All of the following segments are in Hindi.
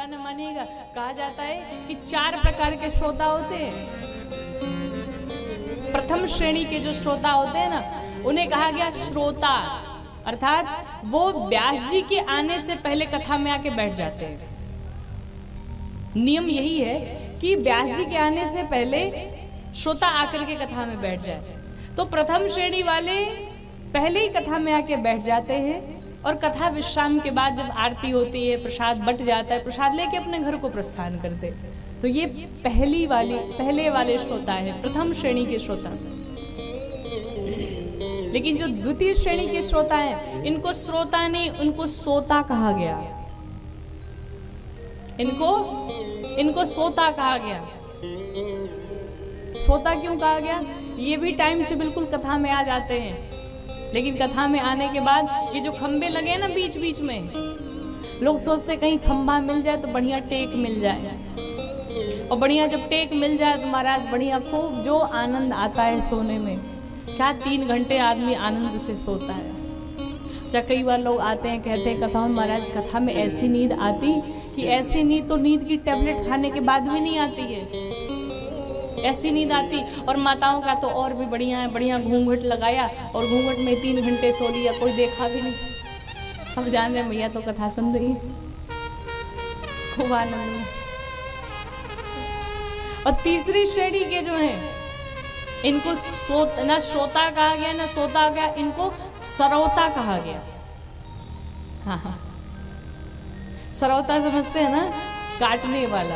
बुरा न मानिएगा, कहा जाता है कि 4 प्रकार के श्रोता होते हैं। प्रथम श्रेणी के जो श्रोता होते हैं ना, उन्हें कहा गया श्रोता, अर्थात वो व्यास जी के आने से पहले कथा में आके बैठ जाते हैं। नियम यही है कि व्यास जी के आने से पहले श्रोता आकर के कथा में बैठ जाए। तो प्रथम श्रेणी वाले पहले ही कथा में आके बैठ जाते हैं और कथा विश्राम के बाद जब आरती होती है, प्रसाद बट जाता है, प्रसाद लेके अपने घर को प्रस्थान करते। तो ये पहले वाले श्रोता है, प्रथम श्रेणी के श्रोता। लेकिन जो द्वितीय श्रेणी के श्रोता हैं, इनको श्रोता नहीं, उनको सोता कहा गया। इनको सोता कहा गया। सोता क्यों कहा गया? ये भी टाइम से बिल्कुल कथा में आ जाते हैं, लेकिन कथा में आने के बाद ये जो खंबे लगे ना बीच बीच में, लोग सोचते कहीं खंबा मिल जाए तो बढ़िया टेक मिल जाए, और बढ़िया जब टेक मिल जाए तो महाराज बढ़िया खूब जो आनंद आता है सोने में, क्या 3 घंटे आदमी आनंद से सोता है। कई बार लोग आते हैं, कहते हैं कथा में महाराज कथा में ऐसी नींद आती कि ऐसी नींद तो नींद की टेबलेट खाने के बाद भी नहीं आती है, ऐसी नींद आती। और माताओं का तो और भी बढ़िया है, बढ़िया घूंघट लगाया और घूंघट में 3 घंटे सो लिया, कोई देखा भी नहीं, सब जान रहे मैया तो कथा सुन रही है, खूब आनंद में। और तीसरी श्रेणी के जो हैं, इनको ना श्रोता कहा गया ना सोता गया, इनको सरौता कहा गया। हाँ, सरौता समझते हैं ना, काटने वाला।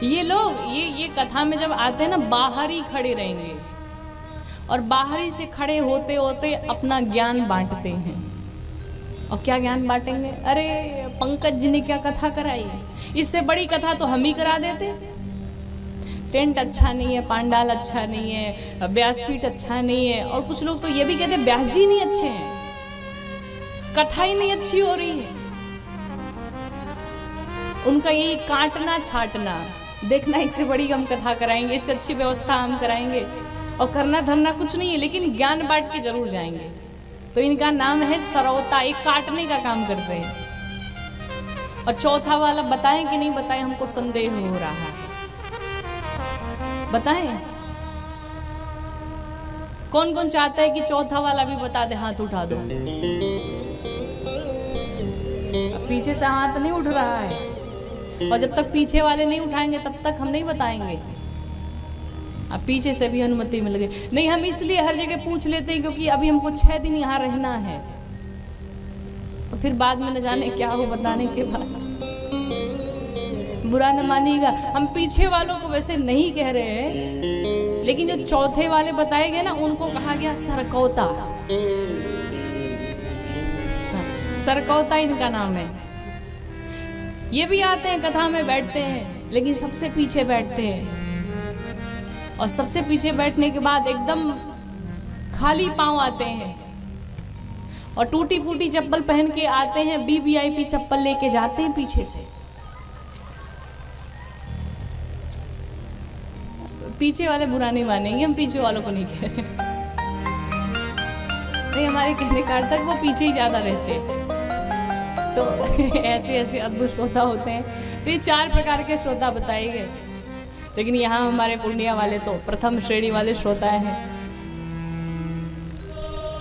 ये लोग ये कथा में जब आते हैं ना, बाहर ही खड़े रहेंगे और बाहर ही से खड़े होते होते अपना ज्ञान बांटते हैं। और क्या ज्ञान बांटेंगे? अरे पंकज जी ने क्या कथा कराई, इससे बड़ी कथा तो हम ही करा देते। टेंट अच्छा नहीं है, पांडाल अच्छा नहीं है, व्यासपीठ अच्छा नहीं है, और कुछ लोग तो ये भी कहते हैं व्यास जी नहीं अच्छे हैं, कथा ही नहीं अच्छी हो रही है। उनका यही काटना छाटना, देखना इससे बड़ी हम कथा कराएंगे, इससे अच्छी व्यवस्था हम कराएंगे, और करना धरना कुछ नहीं है, लेकिन ज्ञान बांट के जरूर जाएंगे। तो इनका नाम है सरौता, एक काटने का काम करते हैं। और चौथा वाला बताएं कि नहीं बताएं, हमको संदेह हो रहा है, बताएं कौन कौन चाहता है कि चौथा वाला भी बता दे? हाथ उठा दो। पीछे से हाथ नहीं उठ रहा है, और जब तक पीछे वाले नहीं उठाएंगे तब तक हम नहीं बताएंगे। अब पीछे से भी अनुमति मिल गई। नहीं, हम इसलिए हर जगह पूछ लेते हैं क्योंकि अभी हमको 6 दिन यहाँ रहना है, तो फिर बाद में न जाने क्या हो बताने के बाद। बुरा न मानिएगा, हम पीछे वालों को वैसे नहीं कह रहे हैं, लेकिन जो चौथे वाले बताए गए ना, उनको कहा गया सरकौता। सरकौता इनका नाम है। ये भी आते हैं कथा में बैठते हैं, लेकिन सबसे पीछे बैठते हैं, और सबसे पीछे बैठने के बाद एकदम खाली पांव आते हैं, और टूटी फूटी चप्पल पहन के आते हैं, वीवीआईपी चप्पल लेके जाते हैं पीछे से। पीछे वाले बुरा नहीं मानेंगे, हम पीछे वालों को नहीं कह रहे, नहीं, हमारे कहने का तक वो पीछे ही ज्यादा रहते हैं। तो ऐसे ऐसे अद्भुत श्रोता होते हैं। तो ये 4 प्रकार के श्रोता बताए गए, लेकिन यहाँ हमारे पूर्णिया वाले तो प्रथम श्रेणी वाले श्रोता हैं।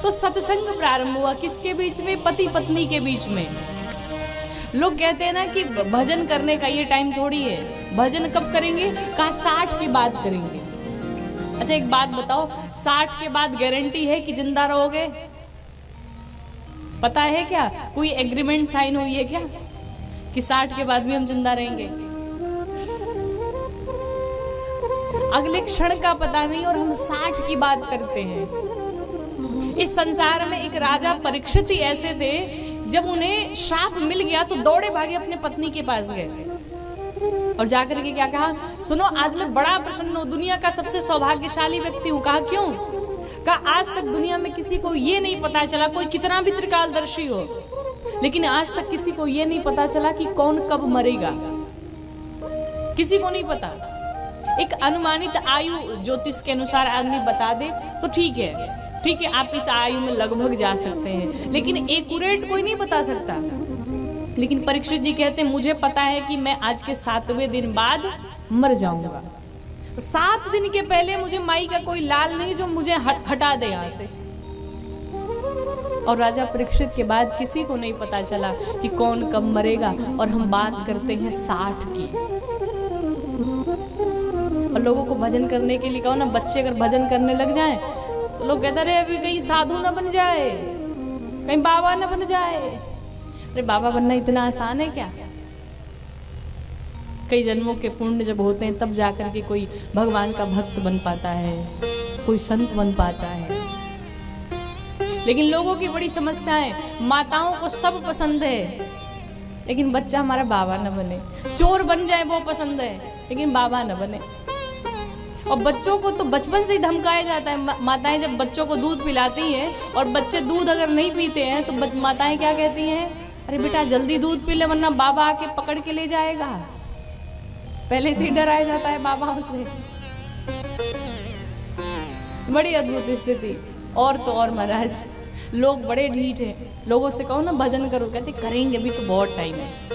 तो सत्संग प्रारंभ हुआ किसके बीच में? पति पत्नी के बीच में। लोग कहते हैं ना कि भजन करने का ये टाइम थोड़ी है, भजन कब करेंगे? कहा 60 के बाद करेंगे। अच्छा एक बात बताओ, 60 के बाद गारंटी है कि जिंदा रहोगे? पता है क्या? कोई एग्रीमेंट साइन हुई है क्या कि 60 के बाद भी हम जिंदा रहेंगे? अगले क्षण का पता नहीं, और हम 60 की बात करते हैं। इस संसार में एक राजा परीक्षित ही ऐसे थे, जब उन्हें श्राप मिल गया तो दौड़े भागे अपने पत्नी के पास गए और जाकर के क्या कहा? सुनो, आज मैं बड़ा प्रसन्न हूँ, दुनिया का सबसे सौभाग्यशाली व्यक्ति हूँ। कहा क्यों? कहा आज तक दुनिया में किसी को ये नहीं पता चला, कोई कितना भी त्रिकालदर्शी हो, लेकिन आज तक किसी को ये नहीं पता चला कि कौन कब मरेगा, किसी को नहीं पता। एक अनुमानित आयु ज्योतिष के अनुसार आदमी बता दे तो ठीक है, आप इस आयु में लगभग जा सकते हैं, लेकिन एक्यूरेट कोई नहीं बता सकता। लेकिन परीक्षित जी कहते मुझे पता है कि मैं आज के 7वें दिन बाद मर जाऊंगा। 7 दिन के पहले मुझे माई का कोई लाल नहीं जो मुझे हटा दे यहाँ से। और राजा परीक्षित के बाद किसी को नहीं पता चला कि कौन कब मरेगा। और हम बात करते हैं 60 की। और लोगों को भजन करने के लिए कहो ना, बच्चे अगर भजन करने लग जाएं तो लोग कहते रहे अभी कहीं साधु ना बन जाए, कहीं बाबा ना बन जाए। अरे बाबा बनना इतना आसान है क्या? कई जन्मों के पुण्य जब होते हैं तब जाकर के कोई भगवान का भक्त बन पाता है, कोई संत बन पाता है। लेकिन लोगों की बड़ी समस्या है, माताओं को सब पसंद है लेकिन बच्चा हमारा बाबा न बने। चोर बन जाए वो पसंद है लेकिन बाबा न बने। और बच्चों को तो बचपन से ही धमकाया जाता है। माताएं जब बच्चों को दूध पिलाती हैं और बच्चे दूध अगर नहीं पीते हैं तो माताएं क्या कहती हैं, अरे बेटा जल्दी दूध पी ले वरना बाबा आके पकड़ के ले जाएगा। पहले से डराया जाता है बाबाओं से। बड़ी अद्भुत स्थिति। और तो और महाराज लोग बड़े ढीठ हैं। लोगों से कहो ना भजन करो, कहते करेंगे अभी तो बहुत टाइम है।